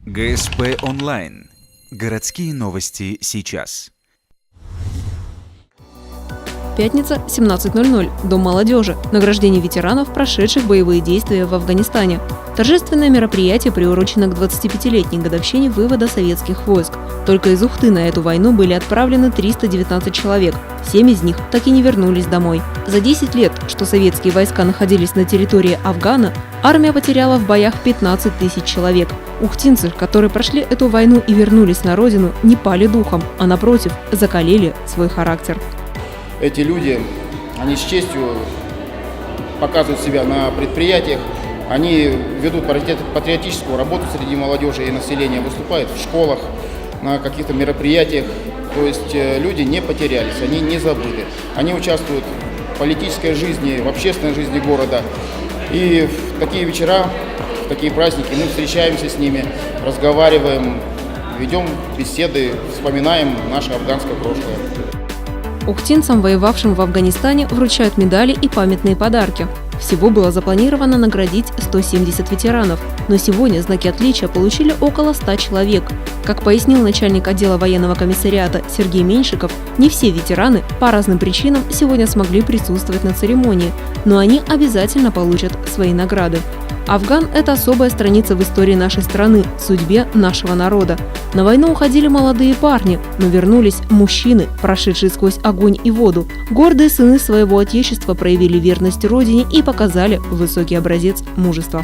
ГСП онлайн. Городские новости сейчас. Пятница, 17:00. Дом молодежи. Награждение ветеранов, прошедших боевые действия в Афганистане. Торжественное мероприятие приурочено к 25-летней годовщине вывода советских войск. Только из Ухты на эту войну были отправлены 319 человек. 7 из них так и не вернулись домой. За 10 лет, что советские войска находились на территории Афгана, армия потеряла в боях 15 тысяч человек. Ухтинцы, которые прошли эту войну и вернулись на родину, не пали духом, а напротив, закалили свой характер. Эти люди, они с честью показывают себя на предприятиях, они ведут патриотическую работу среди молодежи и населения, выступают в школах, на каких-то мероприятиях. То есть люди не потерялись, они не забыты. Они участвуют в политической жизни, в общественной жизни города. И в такие вечера, в такие праздники мы встречаемся с ними, разговариваем, ведем беседы, вспоминаем наше афганское прошлое. Ухтинцам, воевавшим в Афганистане, вручают медали и памятные подарки. Всего было запланировано наградить 170 ветеранов, но сегодня знаки отличия получили около 100 человек. Как пояснил начальник отдела военного комиссариата Сергей Меньшиков, не все ветераны по разным причинам сегодня смогли присутствовать на церемонии, но они обязательно получат свои награды. Афган – это особая страница в истории нашей страны, судьбе нашего народа. На войну уходили молодые парни, но вернулись мужчины, прошедшие сквозь огонь и воду. Гордые сыны своего отечества проявили верность родине и показали высокий образец мужества.